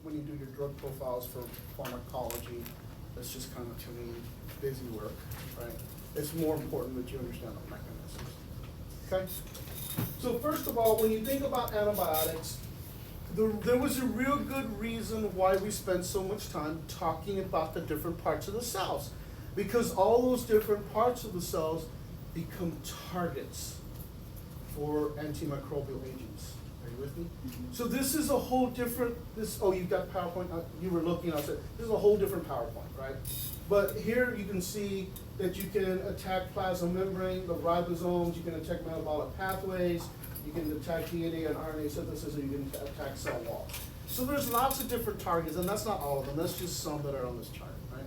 when you do your drug profiles for pharmacology, that's just kind of, to me, busy work, right? It's more important that you understand the mechanisms. Okay? So first of all, when you think about antibiotics, there was a real good reason why we spent so much time talking about the different parts of the cells. Because all those different parts of the cells become targets for antimicrobial agents. Are you with me? Mm-hmm. So this is a whole different, you've got PowerPoint, you were looking, I said, this is a whole different PowerPoint, right? But here you can see that you can attack plasma membrane, the ribosomes, you can attack metabolic pathways, you can attack DNA and RNA synthesis, and you can attack cell walls. So there's lots of different targets, and that's not all of them, that's just some that are on this chart, right?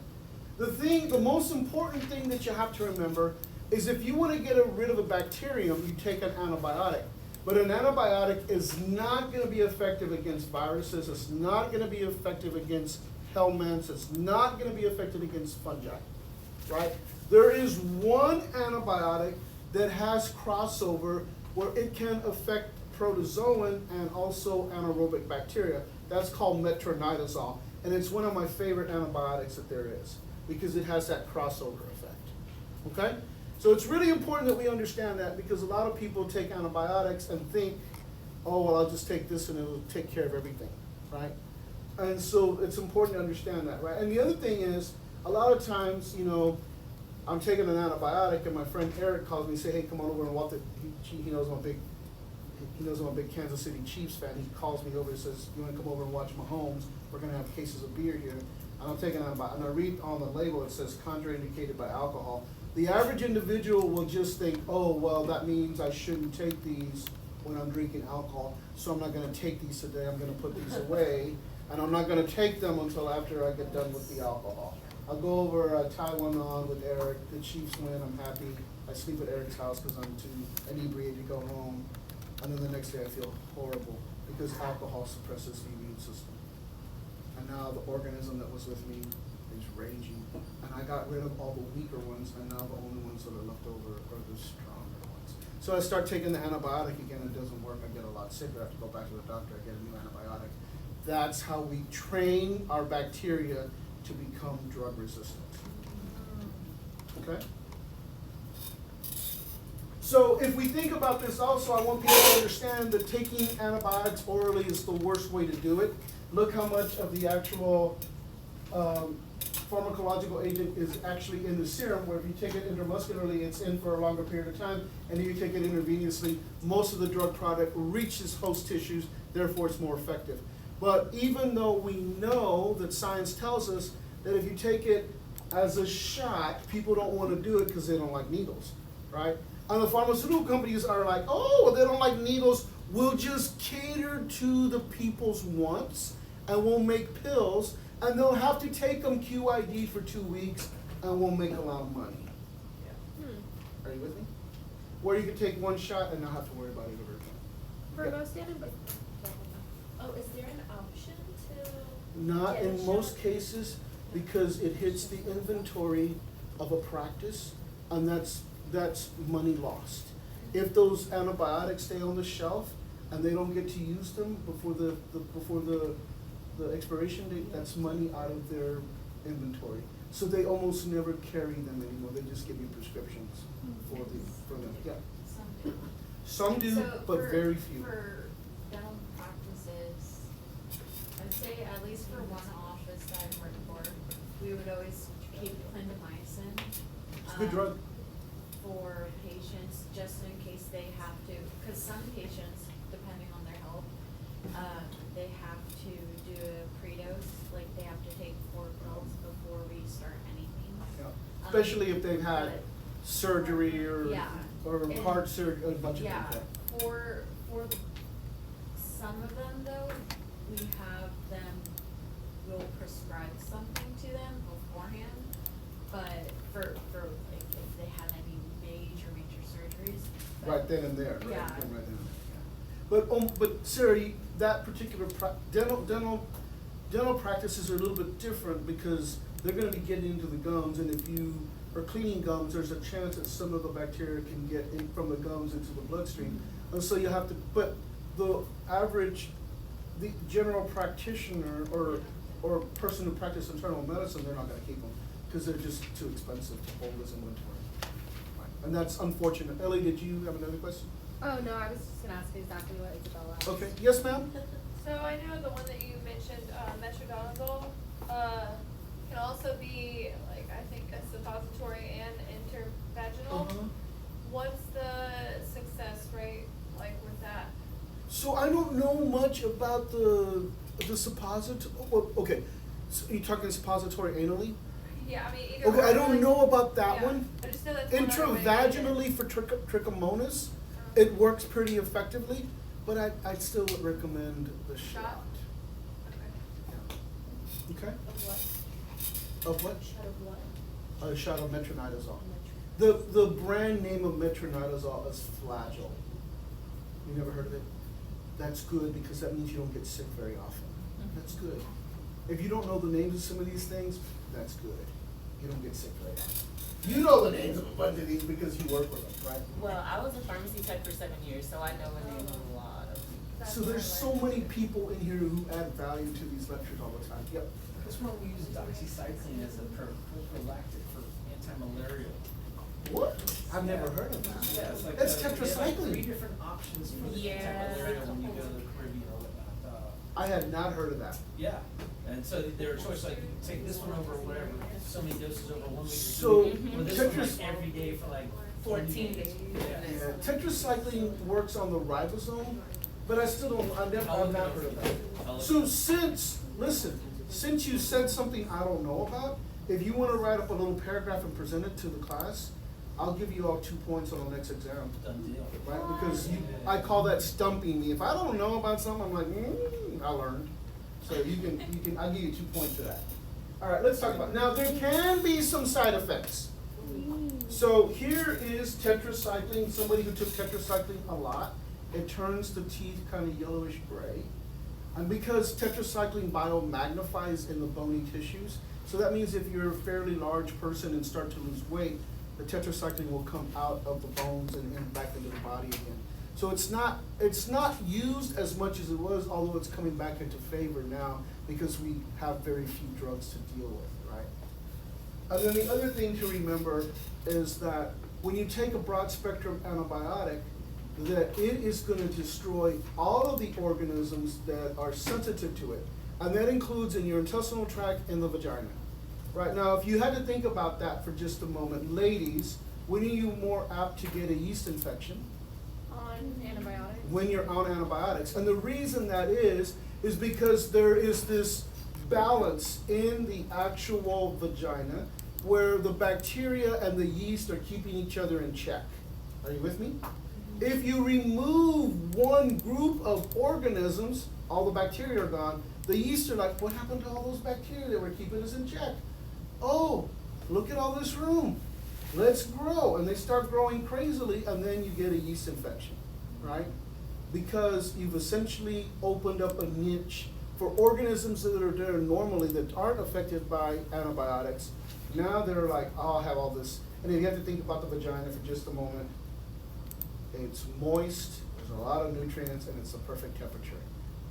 The most important thing that you have to remember is if you want to get rid of a bacterium, you take an antibiotic. But an antibiotic is not going to be effective against viruses, it's not going to be effective against helminths, it's not going to be effective against fungi, right? There is one antibiotic that has crossover where it can affect protozoan and also anaerobic bacteria. That's called metronidazole, and it's one of my favorite antibiotics that there is because it has that crossover effect, okay? So it's really important that we understand that because a lot of people take antibiotics and think, oh, well, I'll just take this and it'll take care of everything, right? And so it's important to understand that, right? And the other thing is, a lot of times, you know, I'm taking an antibiotic and my friend Eric calls me and say, hey, come on over and walk he knows I'm a big Kansas City Chiefs fan. He calls me over and says, you want to come over and watch Mahomes? We're going to have cases of beer here. And I'm taking an antibiotic, and I read on the label, it says contraindicated by alcohol. The average individual will just think, oh, well, that means I shouldn't take these when I'm drinking alcohol, so I'm not going to take these today. I'm going to put these away, and I'm not going to take them until after I get done with the alcohol. I'll go over, tie one on with Eric. The Chiefs win. I'm happy. I sleep at Eric's house because I'm too inebriated to go home. And then the next day I feel horrible because alcohol suppresses the immune system. And now the organism that was with me is raging. And I got rid of all the weaker ones, and now the only ones that are left over are the stronger ones. So I start taking the antibiotic again, it doesn't work, I get a lot sicker, I have to go back to the doctor, I get a new antibiotic. That's how we train our bacteria to become drug resistant. Okay? So if we think about this also, I want people to understand that taking antibiotics orally is the worst way to do it. Look how much of the actual pharmacological agent is actually in the serum, where if you take it intramuscularly, it's in for a longer period of time, and if you take it intravenously, most of the drug product reaches host tissues, therefore it's more effective. But even though we know that science tells us that if you take it as a shot, people don't want to do it because they don't like needles, right? And the pharmaceutical companies are like, oh, well, they don't like needles, we'll just cater to the people's wants, and we'll make pills, and they'll have to take them QID for 2 weeks, and we'll make a lot of money. Yeah. Are you with me? Where you could take one shot and not have to worry about it ever again. For most antibiotics, is there an option to? Not get a in most shot? cases, because it hits the inventory of a practice, and that's money lost. If those antibiotics stay on the shelf and they don't get to use them before the expiration date, that's money out of their inventory. So they almost never carry them anymore. They just give you prescriptions for them. Yeah. Some do, So but very few. For dental practices, I'd say at least for one office that I've worked for, we would always keep clindamycin. It's a good drug. For patients, just in case they have to, because some patients, depending on their health, they have to do a predose, like they have to take 4 pills before we start anything. Yeah. Especially if they've had surgery or heart surgery, a bunch of things. Yeah, for some of them though, we have them, we'll prescribe something to them beforehand, but for like if they had any major surgeries. Right then and there, right? Yeah. Right then and there, yeah. But Sarah, that particular dental practices are a little bit different because they're going to be getting into the gums, and if you are cleaning gums, there's a chance that some of the bacteria can get in from the gums into the bloodstream, and so you have to. But the average the general practitioner or person who practices internal medicine, they're not gonna keep them, because they're just too expensive to hold as inventory. Right. And that's unfortunate. Ellie, did you have another question? Oh, no, I was just gonna ask exactly what Isabella asked. Okay, yes, ma'am? So I know the one that you mentioned, metronidazole, can also be like, I think a suppository and intervaginal. Uh-huh. What's the success rate like with that? So I don't know much about the suppository, well, okay, so you're talking suppository anally? Yeah, I mean, either. Okay, I or, don't like- know about that yeah, one. I just know that's one other way to get it. Intravaginally for trichomonas, it works pretty effectively, but I still would recommend the shot. Shot? Okay. Okay? Of what? Of what? Shot of what? A shot of metronidazole. Metronidazole. The brand name of metronidazole is Flagyl. You never heard of it? That's good because that means you don't get sick very often. That's good. If you don't know the names of some of these things, that's good. You don't get sick very often. You know the names of a bunch of these because you work with them, right? Well, I was a pharmacy tech for 7 years, so I know the name of a lot of. That's So what I there's so learned. many people in here who add value to these lectures all the time. Yep. That's why we use doxycycline as a prophylactic for anti-malarial. What? I've never heard of that. Yeah, it's like. That's they have like tetracycline. 3 different options for the Yeah. anti-malarial when you go to the Caribbean or whatnot. I had not heard of that. Yeah, and so there are choices like you can take this one over whatever, so many doses over 1 week. So, or 2 weeks, or this one tetras- like every day for like 14 days. Yeah, tetracycline works on the ribosome, but I still don't, I've I'll look not it heard of up. that. I'll look So it up. since you said something I don't know about, if you wanna write up a little paragraph and present it to the class, I'll give you all 2 points on the next exam, Done deal. right? Because I call that stumping me. If I don't know about something, I'm like, I learned. So I'll give you 2 points for that. All right, let's talk about, now there can be some side effects. So here is tetracycline, somebody who took tetracycline a lot, it turns the teeth kind of yellowish gray. And because tetracycline biomagnifies in the bony tissues, so that means if you're a fairly large person and start to lose weight, the tetracycline will come out of the bones and back into the body again. So it's not used as much as it was, although it's coming back into favor now because we have very few drugs to deal with, right? And then the other thing to remember is that when you take a broad spectrum antibiotic, that it is gonna destroy all of the organisms that are sensitive to it. And that includes in your intestinal tract and the vagina. Right, now if you had to think about that for just a moment, ladies, when are you more apt to get a yeast infection? On antibiotics? When you're on antibiotics. And the reason that is because there is this balance in the actual vagina where the bacteria and the yeast are keeping each other in check. Are you with me? If you remove one group of organisms, all the bacteria are gone, the yeast are like, what happened to all those bacteria that were keeping us in check? Oh, look at all this room. Let's grow. And they start growing crazily, and then you get a yeast infection, right? Because you've essentially opened up a niche for organisms that are there normally that aren't affected by antibiotics. Now they're like, oh, I'll have all this. And then you have to think about the vagina for just a moment. It's moist, there's a lot of nutrients, and it's the perfect temperature.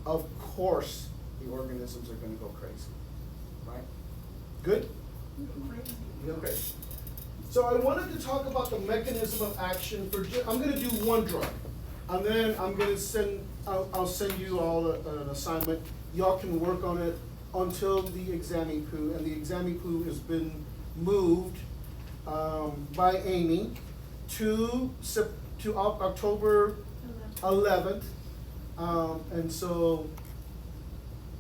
Of course, the organisms are gonna go crazy, right? Good? You go crazy. So I wanted to talk about the mechanism of action for, I'm gonna do one drug. And then I'm gonna I'll send you all an assignment. Y'all can work on it until the exam-poo, and the exam-poo has been moved by Amy to October 11th. And so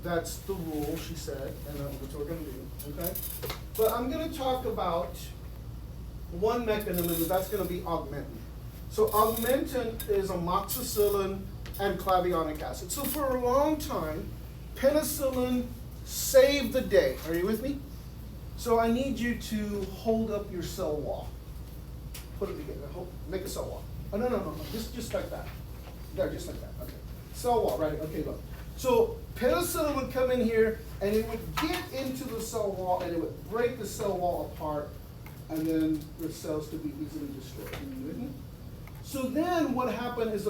that's the rule, she said, and that's what we're gonna do, okay? But I'm gonna talk about one mechanism, and that's gonna be augmentin. So augmentin is amoxicillin and clavionic acid. So for a long time, penicillin saved the day. Are you with me? So I need you to hold up your cell wall. Put it together, make a cell wall. Oh, no, just like that. There, just like that, okay. Cell wall, right, okay, look. So penicillin would come in here, and it would get into the cell wall, and it would break the cell wall apart, and then the cells could be easily destroyed. Are you with me? So then what happened is,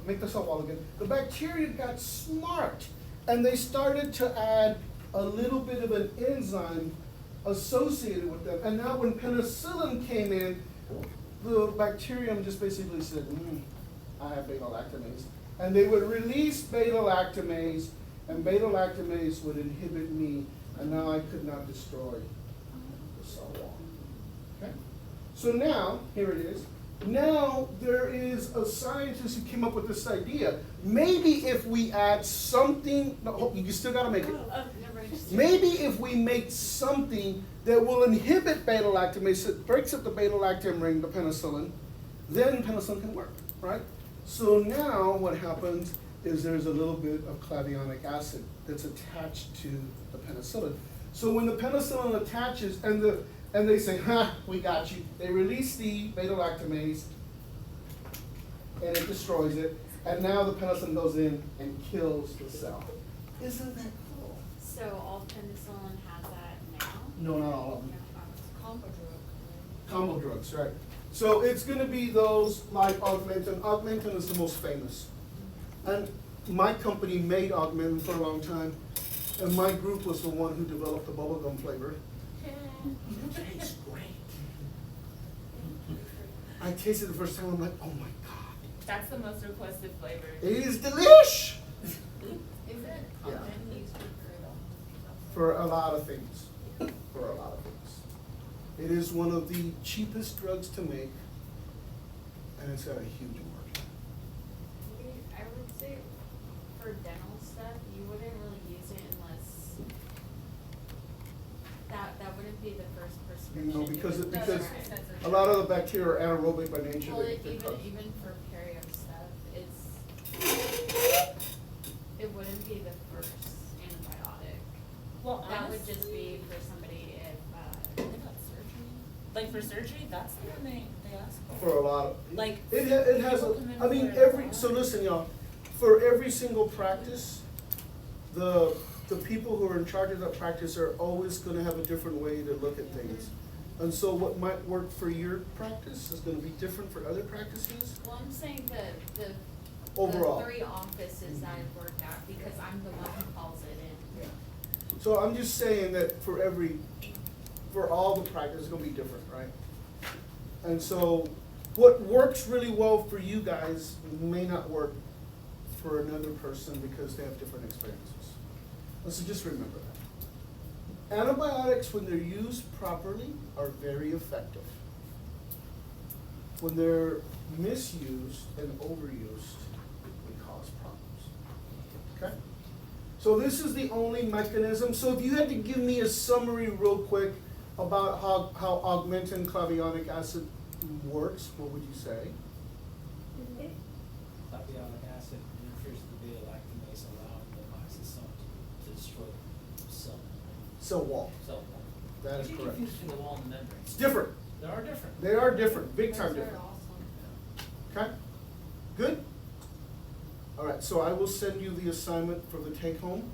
make the cell wall again, the bacteria got smart, and they started to add a little bit of an enzyme associated with them. And now when penicillin came in, the bacterium just basically said, I have beta-lactamase. And they would release beta-lactamase, and beta-lactamase would inhibit me, and now I could not destroy the cell wall. Okay? So now, here it is. Now there is a scientist who came up with this idea. Maybe if we add something, no, you still gotta make it. Maybe if we make something that will inhibit beta-lactamase, it breaks up the beta-lactam ring, the penicillin, then penicillin can work, right? So now what happens is there's a little bit of clavionic acid that's attached to the penicillin. So when the penicillin attaches and they say, we got you. They release the beta-lactamase and it destroys it. And now the penicillin goes in and kills the cell. Isn't that cool? So all penicillin has that now? No, not all of them. Combo drug. Combo drugs, right. So it's gonna be those like Augmentin. Augmentin is the most famous. And my company made Augmentin for a long time. And my group was the one who developed the bubblegum flavor. It tastes great. I tasted it the first time, I'm like, oh my God. That's the most requested flavor. It is delish! Isn't Yeah. Augmentin used For a lot of things. For a lot of things. It is one of the cheapest drugs to make, and it's got a huge margin. I would say for dental stuff, you wouldn't really use it unless that wouldn't be the first prescription. You know, because Right. a lot of the bacteria are anaerobic by nature. Well, They cause- even for perio stuff, it wouldn't be the first antibiotic. Well, That would honestly, just be for somebody if, they got surgery. Like for surgery, that's the one they ask for. For a lot of. Like, It has, people come in I mean, for- so listen, y'all, for every single practice, the people who are in charge of that practice are always gonna have a different way to look at things. And so what might work for your practice is gonna be different for other practices. well, I'm saying the Overall. the 3 offices that I've worked at, because I'm the one who calls it in. Yeah. So I'm just saying that for all the practice, it's gonna be different, right? And so what works really well for you guys may not work for another person because they have different experiences. And so just remember that. Antibiotics, when they're used properly, are very effective. When they're misused and overused, they cause problems. Okay? So this is the only mechanism. So if you had to give me a summary real quick about how augmentin clavionic acid works, what would you say? Clavionic acid interferes with the beta-lactamase, allowing the lysosome to destroy the cell Cell wall. wall. That is You're correct. confused between the wall and the membrane. It's different. They are different. They are different, big time Those are different. awesome. Okay? Good? All right, so I will send you the assignment for the take-home.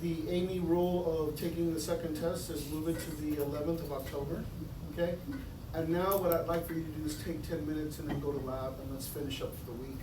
The Amy rule of taking the second test is moving to the 11th of October, okay? And now what I'd like for you to do is take 10 minutes and then go to lab and let's finish up for the week.